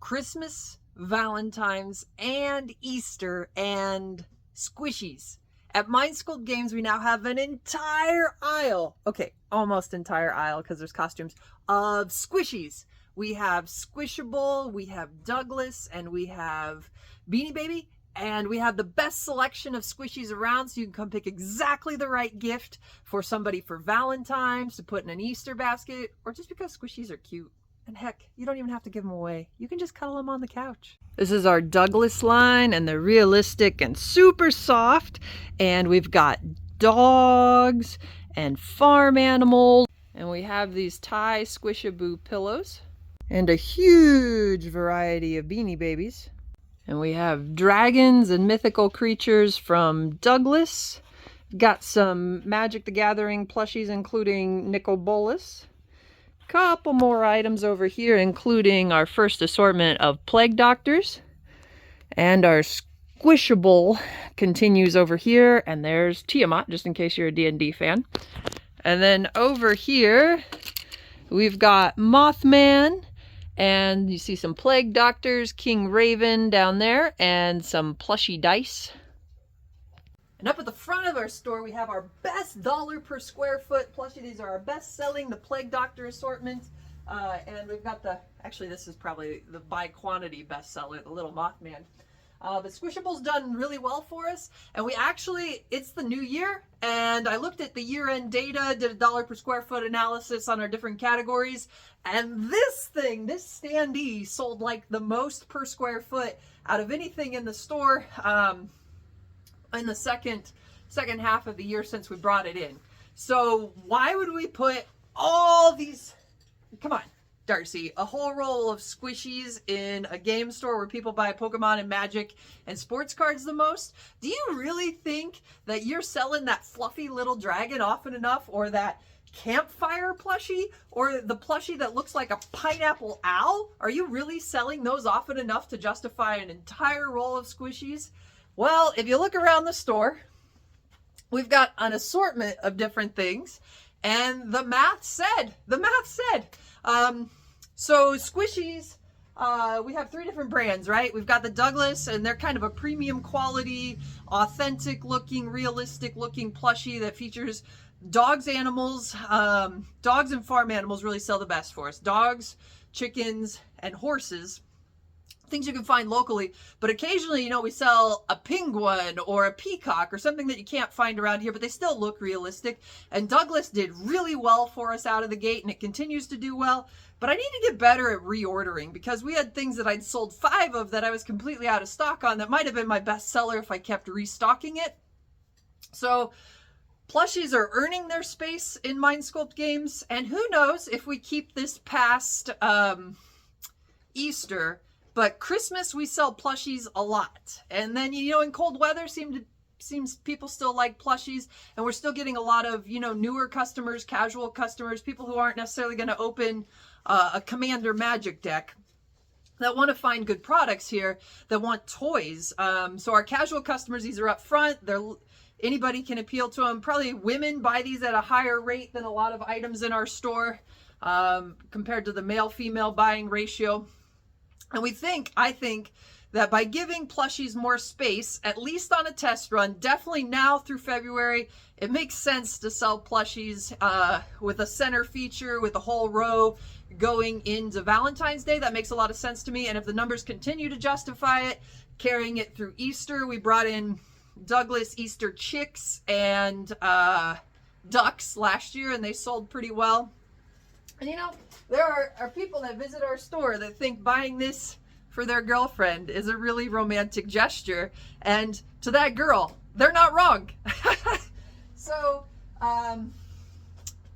Christmas, Valentines, and Easter, and Squishies. At Mind Sculpt Games, we now have an entire aisle, okay, almost entire aisle because there's costumes, of Squishies. We have Squishable, we have Douglas, and we have Beanie Baby, and we have the best selection of Squishies around, so you can come pick exactly the right gift for somebody for Valentine's, to put in an Easter basket, or just because Squishies are cute. And heck, you don't even have to give them away. You can just cuddle them on the couch. This is our Douglas line, and they're realistic and super soft. And we've got dogs and farm animals. And we have these Thai Squishable pillows. And a huge variety of Beanie Babies. And we have dragons and mythical creatures from Douglas. Got some Magic the Gathering plushies, including Nicol Bolas. Couple more items over here, including our first assortment of Plague Doctors. And our Squishable continues over here. And there's Tiamat, just in case you're a D&D fan. And then over here, we've got Mothman. And you see some Plague Doctors, King Raven down there, and some plushy dice. And up at the front of our store, we have our best dollar per square foot plushie. These are our best selling, the Plague Doctor assortment. And we've got actually this is probably the by quantity bestseller, the little Mothman. But Squishable's done really well for us. And it's the new year. And I looked at the year-end data, did a dollar per square foot analysis on our different categories. And this standee sold like the most per square foot out of anything in the store. In the second half of the year since we brought it in. So why would we put all these, come on, Darcy, a whole roll of Squishies in a game store where people buy Pokemon and Magic and sports cards the most? Do you really think that you're selling that fluffy little dragon often enough, or that campfire plushie, or the plushie that looks like a pineapple owl? Are you really selling those often enough to justify an entire roll of Squishies? Well, if you look around the store, we've got an assortment of different things, and the math said. So Squishies, we have 3 different brands, right? We've got the Douglas, and they're kind of a premium quality, authentic looking, realistic looking plushie that features dogs, animals. Dogs and farm animals really sell the best for us. Dogs, chickens, and horses. Things you can find locally, but occasionally, we sell a penguin or a peacock or something that you can't find around here, but they still look realistic. And Douglas did really well for us out of the gate, and it continues to do well. But I need to get better at reordering, because we had things that I'd sold 5 of that I was completely out of stock on that might have been my best seller if I kept restocking it. So plushies are earning their space in Mind Sculpt Games, and who knows if we keep this past Easter. But Christmas, we sell plushies a lot. And then, in cold weather, seems people still like plushies. And we're still getting a lot of, newer customers, casual customers, people who aren't necessarily going to open a Commander Magic deck, that want to find good products here, that want toys. So our casual customers, these are up front. Anybody can appeal to them. Probably women buy these at a higher rate than a lot of items in our store, compared to the male-female buying ratio. And I think that by giving plushies more space, at least on a test run, definitely now through February, it makes sense to sell plushies with a center feature, with a whole row going into Valentine's Day. That makes a lot of sense to me. And if the numbers continue to justify it, carrying it through Easter, we brought in Douglas Easter chicks and ducks last year, and they sold pretty well. And there are people that visit our store that think buying this for their girlfriend is a really romantic gesture. And to that girl, they're not wrong. So,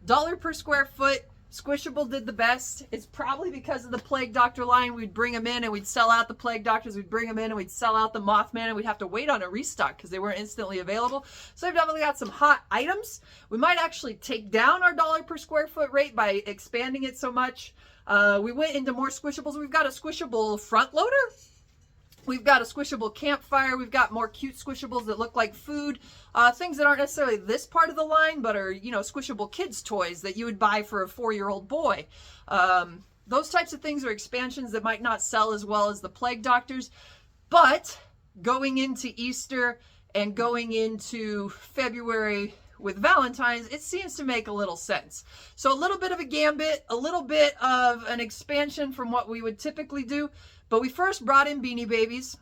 dollar per square foot, Squishable did the best. It's probably because of the Plague Doctor line. We'd bring them in and we'd sell out the Plague Doctors. We'd bring them in and we'd sell out the Mothman, and we'd have to wait on a restock because they weren't instantly available. So we've definitely got some hot items. We might actually take down our dollar per square foot rate by expanding it so much. We went into more Squishables. We've got a Squishable front loader. We've got a Squishable campfire. We've got more cute Squishables that look like food. Things that aren't necessarily this part of the line, but are, Squishable kids toys that you would buy for a 4-year-old boy. those types of things are expansions that might not sell as well as the Plague Doctors, but going into Easter and going into February with Valentines, it seems to make a little sense. So a little bit of a gambit, a little bit of an expansion from what we would typically do. But we first brought in Beanie Babies.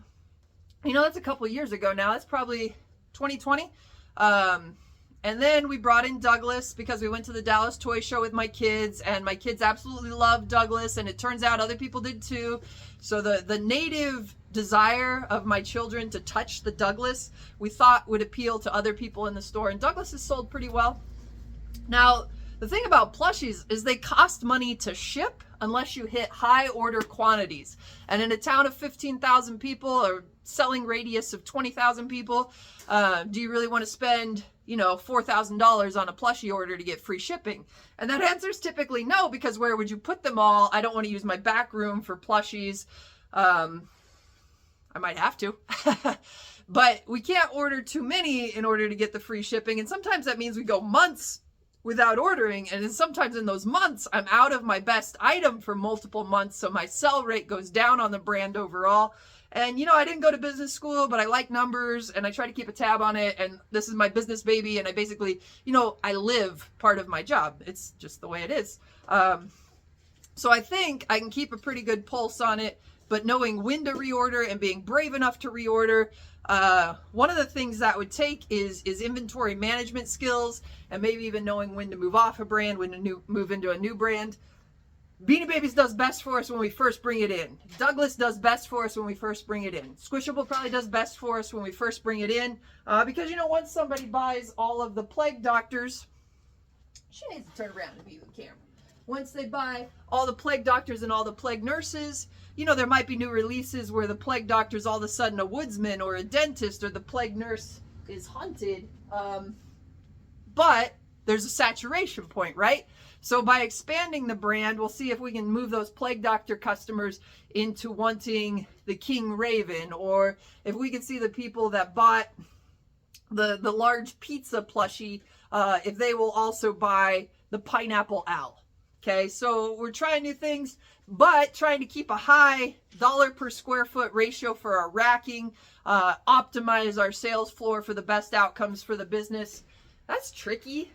You know, that's a couple years ago now. That's probably 2020. And then we brought in Douglas because we went to the Dallas Toy Show with my kids, and my kids absolutely loved Douglas, and it turns out other people did too. So the native desire of my children to touch the Douglas, we thought would appeal to other people in the store, and Douglas is sold pretty well. Now, the thing about plushies is they cost money to ship unless you hit high order quantities. And in a town of 15,000 people or selling radius of 20,000 people, do you really want to spend, you know, $4,000 on a plushie order to get free shipping? And that answer is typically no, because where would you put them all? I don't want to use my back room for plushies. I might have to, but we can't order too many in order to get the free shipping. And sometimes that means we go months without ordering. And then sometimes in those months, I'm out of my best item for multiple months. So my sell rate goes down on the brand overall. And, you know, I didn't go to business school, but I like numbers and I try to keep a tab on it. And this is my business baby. And I basically, you know, I live part of my job. It's just the way it is. So I think I can keep a pretty good pulse on it, but knowing when to reorder and being brave enough to reorder. One of the things that would take is inventory management skills, and maybe even knowing when to move off a brand, when to move into a new brand. Beanie Babies does best for us when we first bring it in. Douglas does best for us when we first bring it in. Squishable probably does best for us when we first bring it in. Because, you know, once somebody buys all of the Plague Doctors, she needs to turn around and view the camera. Once they buy all the Plague Doctors and all the Plague Nurses, you know, there might be new releases where the Plague Doctor is all of a sudden a woodsman or a dentist, or the Plague Nurse is hunted. But there's a saturation point, right? So by expanding the brand, we'll see if we can move those Plague Doctor customers into wanting the King Raven, or if we can see the people that bought the large pizza plushie, if they will also buy the Pineapple Owl. Okay, so we're trying new things, but trying to keep a high dollar per square foot ratio for our racking, optimize our sales floor for the best outcomes for the business. That's tricky.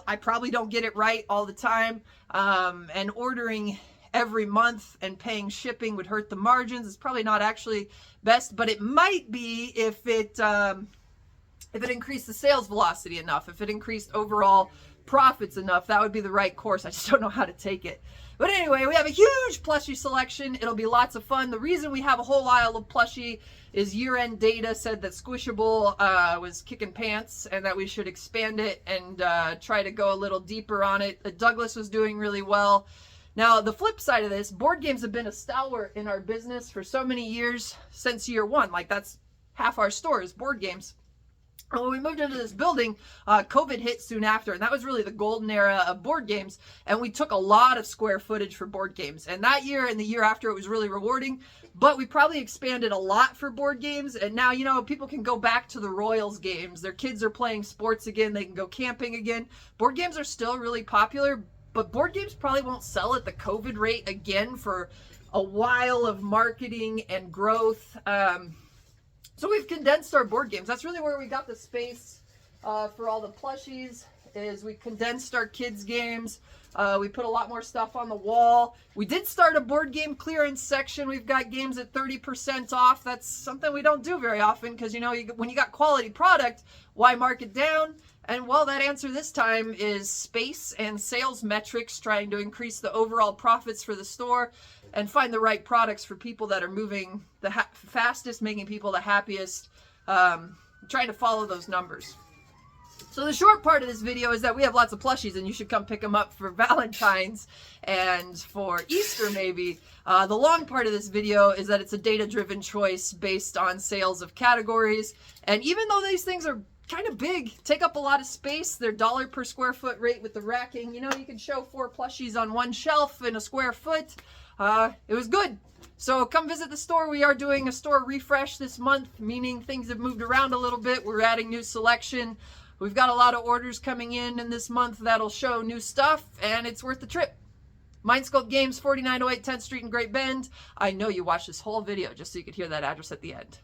I probably don't get it right all the time. And ordering every month and paying shipping would hurt the margins. It's probably not actually best, but it might be if it increased the sales velocity enough, if it increased overall profits enough. That would be the right course. I just don't know how to take it. But anyway, we have a huge plushie selection. It'll be lots of fun. The reason we have a whole aisle of plushie is year-end data said that Squishable was kicking pants and that we should expand it and try to go a little deeper on it. Douglas was doing really well. Now, the flip side of this, board games have been a stalwart in our business for so many years, since year one. Like, that's half our store is board games. And when we moved into this building, COVID hit soon after, and that was really the golden era of board games, and we took a lot of square footage for board games. And that year and the year after, it was really rewarding, but we probably expanded a lot for board games, and now, you know, people can go back to the Royals games. Their kids are playing sports again. They can go camping again. Board games are still really popular, but board games probably won't sell at the COVID rate again for a while of marketing and growth. So we've condensed our board games. That's really where we got the space for all the plushies, is we condensed our kids' games. We put a lot more stuff on the wall. We did start a board game clearance section. We've got games at 30% off. That's something we don't do very often because, you know, when you got quality product, why mark it down? And, well, that answer this time is space and sales metrics, trying to increase the overall profits for the store and find the right products for people that are moving the fastest, making people the happiest, trying to follow those numbers. So the short part of this video is that we have lots of plushies and you should come pick them up for Valentine's and for Easter maybe. The long part of this video is that it's a data-driven choice based on sales of categories. And even though these things are kind of big, take up a lot of space, they're dollar per square foot rate with the racking. You know, you can show 4 plushies on one shelf in a square foot. It was good. So come visit the store. We are doing a store refresh this month, meaning things have moved around a little bit. We're adding new selection. We've got a lot of orders coming in this month that'll show new stuff, and it's worth the trip. Mind Sculpt Games, 4908 10th Street in Great Bend. I know you watched this whole video just so you could hear that address at the end.